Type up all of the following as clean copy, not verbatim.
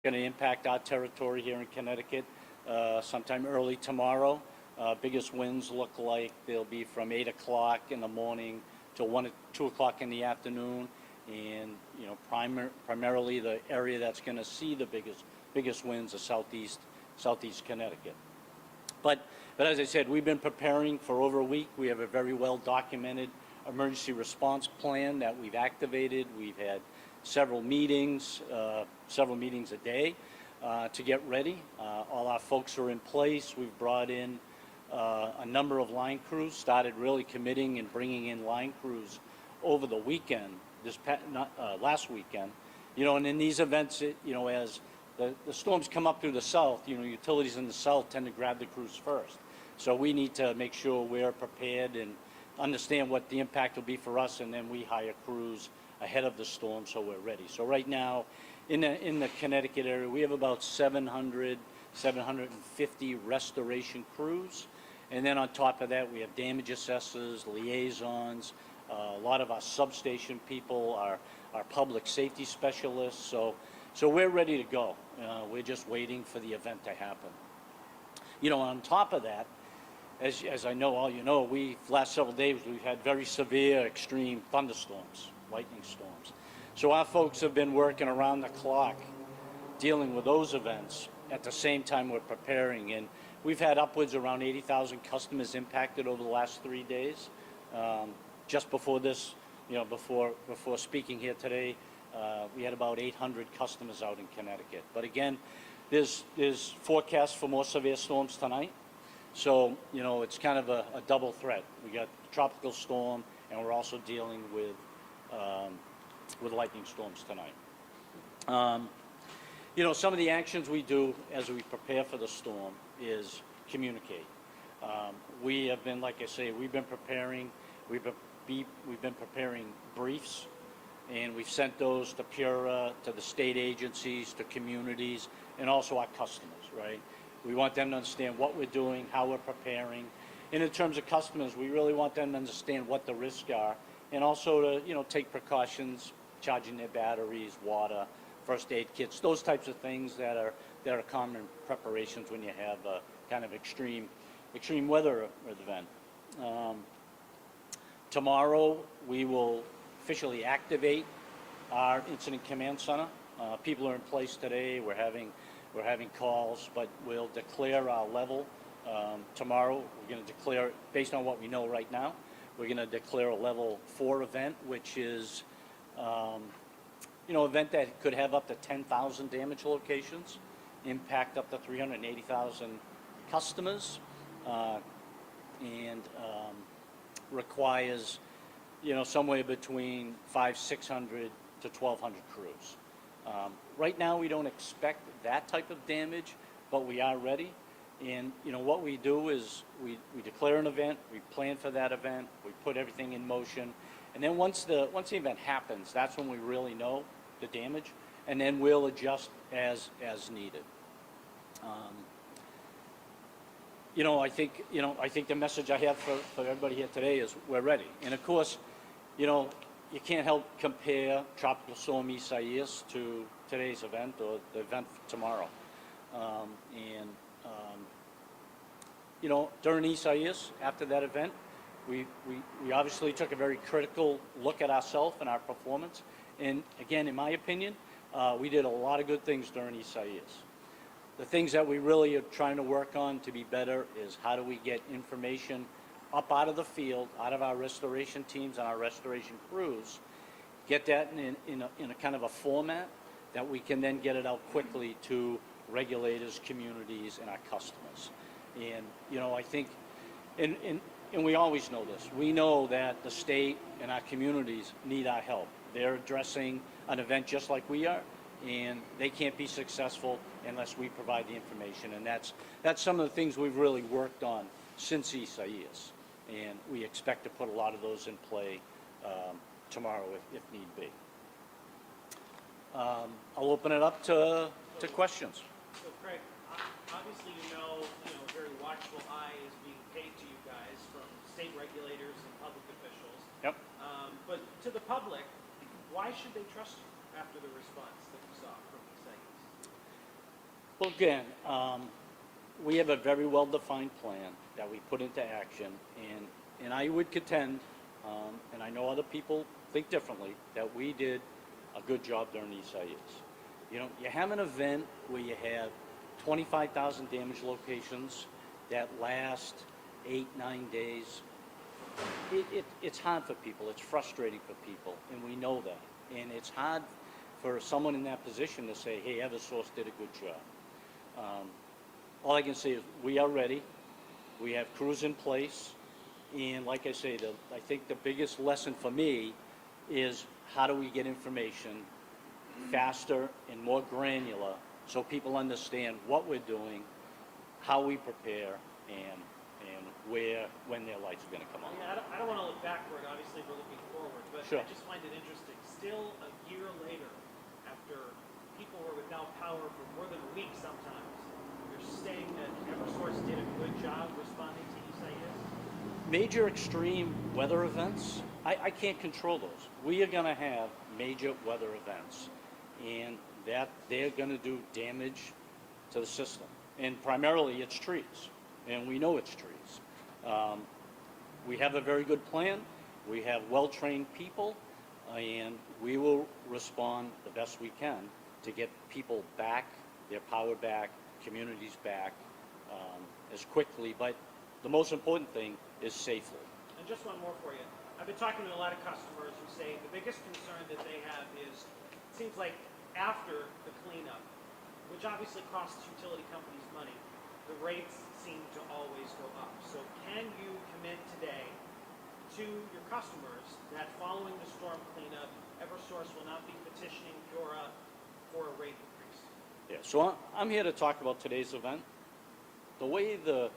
going to impact our territory here in Connecticut sometime early tomorrow. Biggest winds look like they'll be from 8 o'clock in the morning to 1 or 2 o'clock in the afternoon. And, you know, primarily the area that's going to see the biggest winds is southeast Connecticut. But as I said, we've been preparing for over a week. We have a very well documented emergency response plan that we've activated. We've had several meetings a day to get ready. All our folks are in place. We've brought in a number of line crews, started really committing and bringing in line crews over the weekend, last weekend. You know, and in these events, as the storms come up through the south, utilities in the south tend to grab the crews first. So we need to make sure we're prepared and understand what the impact will be for us, and then we hire crews ahead of the storm so we're ready. So right now, in the Connecticut area, we have about 750 restoration crews. And then on top of that, we have damage assessors, liaisons, a lot of our substation people, our public safety specialists. So we're ready to go. We're just waiting for the event to happen. You know, on top of that, as I know all you know, last several days we've had very severe extreme thunderstorms, lightning storms. So our folks have been working around the clock dealing with those events at the same time we're preparing. And we've had upwards around 80,000 customers impacted over the last 3 days. Just before this, before speaking here today, we had about 800 customers out in Connecticut. But again, there's forecasts for more severe storms tonight. So, it's kind of a double threat. We got tropical storm, and we're also dealing with lightning storms tonight. Some of the actions we do as we prepare for the storm is communicate. We have been, like I say, we've been preparing briefs, and we've sent those to PURA, to the state agencies, to communities, and also our customers, right? We want them to understand what we're doing, how we're preparing. And in terms of customers, we really want them to understand what the risks are, and also to, take precautions, charging their batteries, water, first aid kits, those types of things that are common preparations when you have a kind of extreme weather event. Tomorrow, we will officially activate our incident command center. People are in place today. We're having calls, but we'll declare our level tomorrow. We're going to declare, based on what we know right now, we're going to declare a level 4 event, which is event that could have up to 10,000 damage locations, impact up to 380,000 customers, and requires, somewhere between 600 to 1,200 crews. Right now, we don't expect that type of damage, but we are ready. And, what we do is we declare an event, we plan for that event, we put everything in motion, and then once the event happens, that's when we really know the damage, and then we'll adjust as needed. I think the message I have for everybody here today is we're ready. And of course, you can't help compare Tropical Storm Isaias to today's event or the event tomorrow. During Isaias, after that event, we obviously took a very critical look at ourselves and our performance. And again, in my opinion, we did a lot of good things during Isaias. The things that we really are trying to work on to be better is how do we get information up out of the field, out of our restoration teams and our restoration crews, get that in a kind of a format that we can then get it out quickly to regulators, communities, and our customers. And, I think, and we always know this, we know that the state and our communities need our help. They're addressing an event just like we are, and they can't be successful unless we provide the information. And that's some of the things we've really worked on since Isaias. And we expect to put a lot of those in play tomorrow if need be. I'll open it up to questions. So Craig, obviously a very watchful eye is being paid to you guys from state regulators and public officials. Yep. But to the public, why should they trust you after the response that you saw from these things? Well, again, we have a very well-defined plan that we put into action, and I would contend, and I know other people think differently, that we did a good job during these IEs. You know, you have an event where you have 25,000 damaged locations that last 8, 9 days. It's hard for people, it's frustrating for people, and we know that. And it's hard for someone in that position to say, hey, Eversource did a good job. All I can say is we are ready. We have crews in place. And like I say, I think the biggest lesson for me is how do we get information faster and more granular so people understand what we're doing, how we prepare, and when their lights are going to come on. Yeah, I don't want to look backward. Obviously, we're looking forward. But Sure. I just find it interesting. Still, a year later, after people were without power for more than a week sometimes, you're saying that Eversource did a good job responding to ESIS? Major extreme weather events, I can't control those. We are going to have major weather events, and that they're going to do damage to the system. And primarily it's trees, and we know it's trees. We have a very good plan. We have well-trained people, and we will respond the best we can to get people back, their power back, communities back as quickly. But the most important thing is safely. And just one more for you. I've been talking to a lot of customers who say the biggest concern that they have is, it seems like after the cleanup, which obviously costs utility companies money, the rates seem to always go up. So can you commit today to your customers that following the storm cleanup, Eversource will not be petitioning PURA for a rate increase? Yeah, so I'm here to talk about today's event. The way the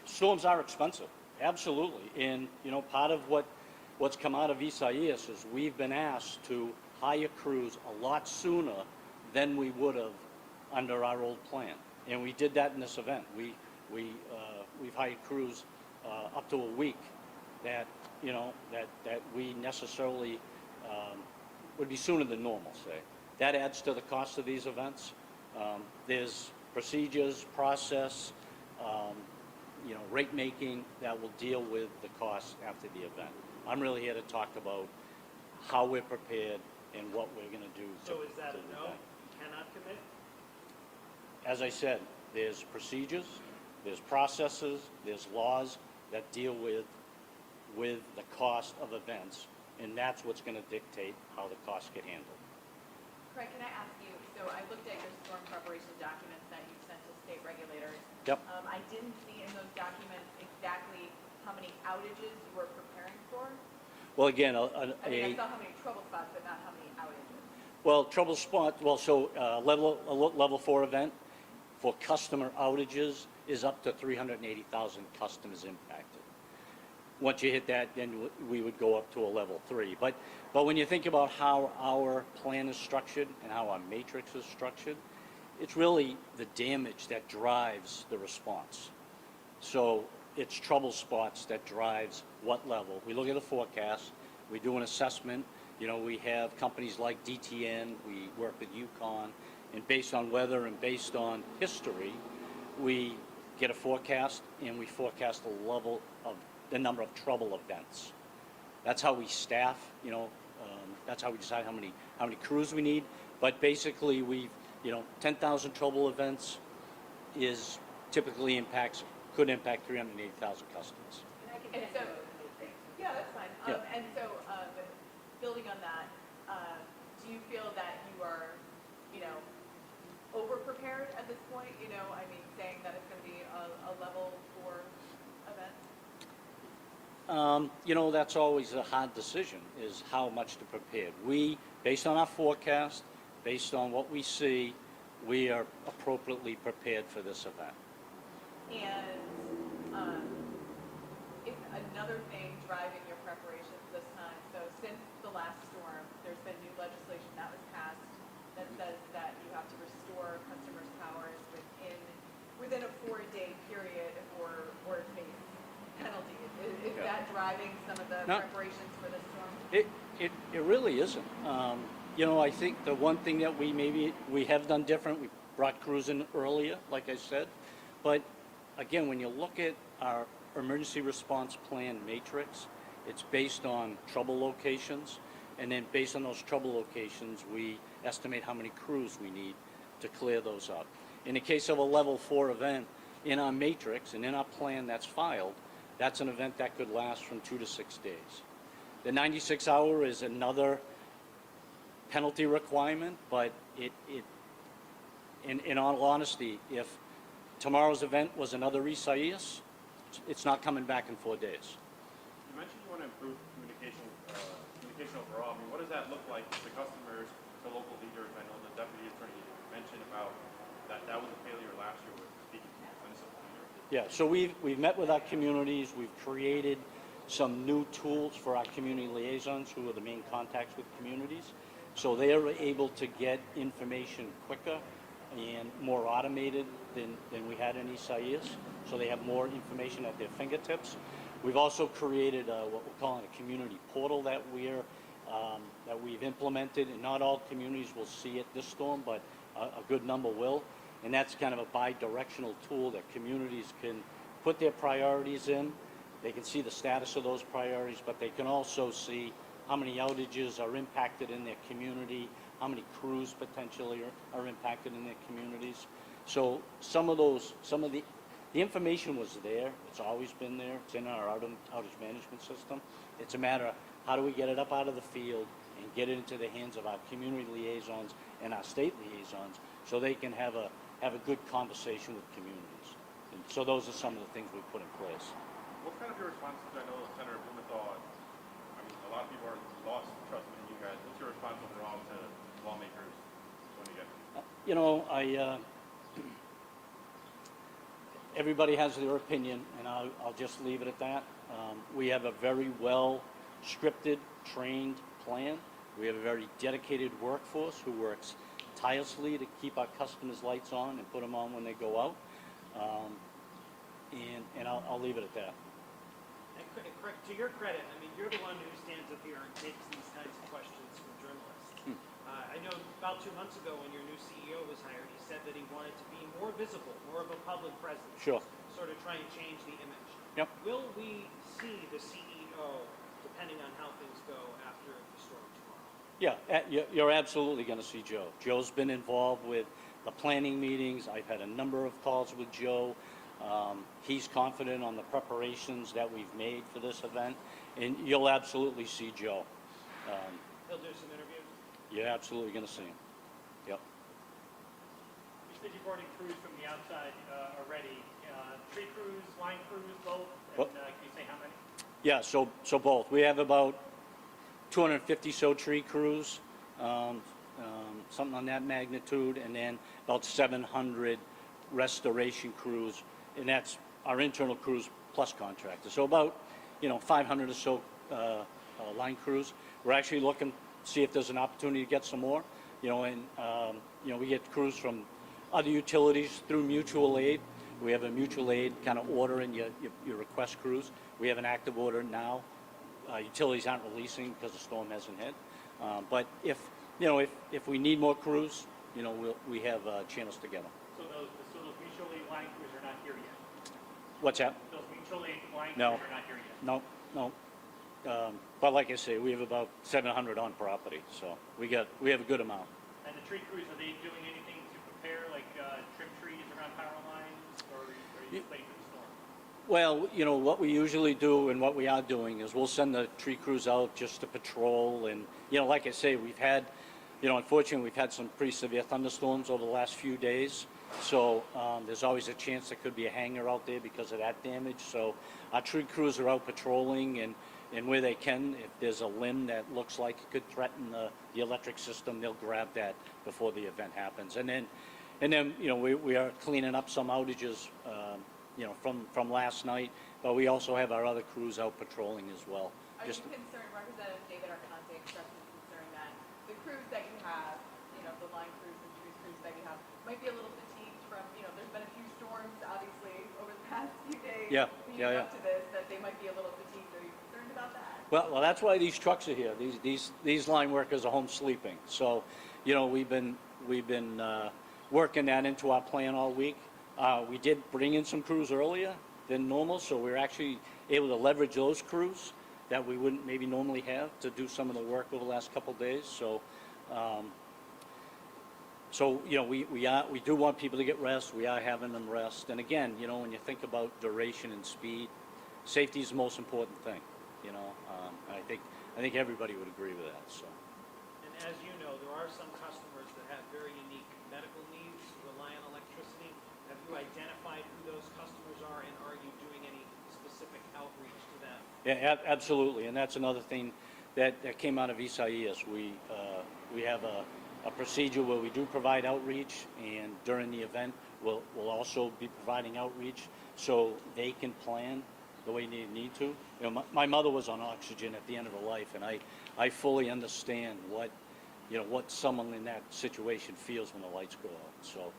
storms are expensive, absolutely. And, you know, part of what's come out of ESIS is we've been asked to hire crews a lot sooner than we would have under our old plan. And we did that in this event. We've hired crews up to a week that, you know, that we necessarily would be sooner than normal, say. That adds to the cost of these events. There's procedures, process, you know, rate making that will deal with the costs after the event. I'm really here to talk about how we're prepared and what we're going to do. So is that to a the no? event. Cannot commit? As I said, there's procedures, there's processes, there's laws that deal with the cost of events, and that's what's going to dictate how the costs get handled. Craig, can I ask you, so I looked at your storm preparation documents that you sent to state regulators. Yep. I didn't see in those documents exactly how many outages you were preparing for. Well, again, I mean, I saw how many trouble spots, but not how many outages. well, trouble spot. Well, so level 4 event for customer outages is up to 380,000 customers impacted. Once you hit that, then we would go up to a level 3. But when you think about how our plan is structured and how our matrix is structured, it's really the damage that drives the response. So it's trouble spots that drives what level. We look at the forecast, we do an assessment. You know, we have companies like DTN, we work with UConn, and based on weather and based on history, we get a forecast and we forecast the level of the number of trouble events. That's how we staff, you know, that's how we decide how many crews we need. But basically, you know, 10,000 trouble events is typically could impact 380,000 customers. And so, yeah, that's fine. Yeah. And so, but building on that, do you feel that you are, you know, over-prepared at this point? You know, I mean, saying that it's going to be a level 4 event? You know, that's always a hard decision, is how much to prepare. Based on our forecast, based on what we see, we are appropriately prepared for this event. And if another thing driving your preparations this time, so since the last storm, there's been new legislation that was passed that says that you have to restore customers' powers within a 4-day period or face penalties. Is Yeah. that driving some of the No. preparations for this storm? It really isn't. You know, I think the one thing that we have done different, we brought crews in earlier, like I said. But again, when you look at our emergency response plan matrix, it's based on trouble locations, and then based on those trouble locations, we estimate how many crews we need to clear those up. In the case of a level 4 event, in our matrix and in our plan that's filed, that's an event that could last from 2 to 6 days. The 96-hour is another penalty requirement, but in all honesty, if tomorrow's event was another Isaias, it's not coming back in 4 days. You mentioned you want to improve communication overall. I mean, what does that look like to customers, to local leaders? I know the deputy attorney mentioned about that was a failure last year with speaking to municipal leaders. Yeah, so we've met with our communities. We've created some new tools for our community liaisons, who are the main contacts with communities. So they are able to get information quicker and more automated than we had in Isaias. So they have more information at their fingertips. We've also created what we're calling a community portal that we've implemented, and not all communities will see it this storm, but a good number will. And that's kind of a bi-directional tool that communities can put their priorities in. They can see the status of those priorities, but they can also see how many outages are impacted in their community, how many crews potentially are impacted in their communities. So some of the information was there. It's always been there. It's in our outage management system. It's a matter of how do we get it up out of the field and get it into the hands of our community liaisons and our state liaisons, so they can have a good conversation with communities. And so those are some of the things we put in place. What's kind of your response to, I know Senator Blumenthal, I mean, a lot of people are lost trust in you guys. What's your response overall to lawmakers when you get? Everybody has their opinion, and I'll just leave it at that. We have a very well scripted, trained plan. We have a very dedicated workforce who works tirelessly to keep our customers' lights on and put them on when they go out. And I'll leave it at that. And to your credit, I mean, you're the one who stands up here and takes these kinds of questions from journalists. I know about 2 months ago when your new CEO was hired, he said that he wanted to be more visible, more of a public presence. Sure. Sort of try and change the image. Yep. Will we see the CEO, depending on how things go after the storm tomorrow? Yeah, you're absolutely going to see Joe. Joe's been involved with the planning meetings. I've had a number of calls with Joe. He's confident on the preparations that we've made for this event, and you'll absolutely see Joe. He'll do some interviews? You're absolutely going to see him. Yep. You said you've already crews from the outside already. Tree crews, line crews, both? And can you say how many? Yeah, so both. We have about 250 so tree crews, something on that magnitude, and then about 700 restoration crews, and that's our internal crews plus contractors. So about 500 or so line crews. We're actually looking to see if there's an opportunity to get some more. We get crews from other utilities through mutual aid. We have a mutual aid kind of order in your request crews. We have an active order now. Utilities aren't releasing because the storm hasn't hit. But if we need more crews, we have channels to get them. So those mutual aid line crews are not here yet? What's that? Those mutual aid line No. crews are not here yet? No. But like I say, we have about 700 on property, so we have a good amount. And the tree crews, are they doing anything to prepare, like trim trees around power lines, or are you just waiting for the storm? Well, what we usually do and what we are doing is we'll send the tree crews out just to patrol. And, like I say, we've had, unfortunately, we've had some pretty severe thunderstorms over the last few days. So there's always a chance there could be a hanger out there because of that damage. So our tree crews are out patrolling, and where they can, if there's a limb that looks like it could threaten the electric system, they'll grab that before the event happens. And then we are cleaning up some outages from last night, but we also have our other crews out patrolling as well. Are you concerned, Representative David Arconte expressed his concern that the crews that you have, the line crews and tree crews that you have, might be a little fatigued from, there's been a few storms, obviously, over the past few days leading up to this, that they might be a little fatigued. Are you concerned about that? Well, that's why these trucks are here. These line workers are home sleeping. So, we've been working that into our plan all week. We did bring in some crews earlier than normal, so we're actually able to leverage those crews that we wouldn't maybe normally have to do some of the work over the last couple of days. So, you know, we do want people to get rest. We are having them rest. And again, you know, when you think about duration and speed, safety is the most important thing. You know, I think everybody would agree with that. So. And as you know, there are some customers that have very unique medical needs, rely on electricity. Have you identified who those customers are, and are you doing any specific outreach to them? Yeah, absolutely, and that's another thing that came out of Isaias. We have a procedure where we do provide outreach, and during the event, we'll also be providing outreach so they can plan the way they need to. You know, my mother was on oxygen at the end of her life, and I fully understand what someone in that situation feels when the lights go out. So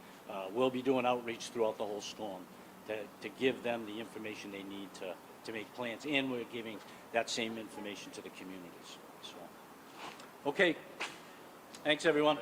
we'll be doing outreach throughout the whole storm to give them the information they need to make plans, and we're giving that same information to the communities. So, okay, thanks everyone.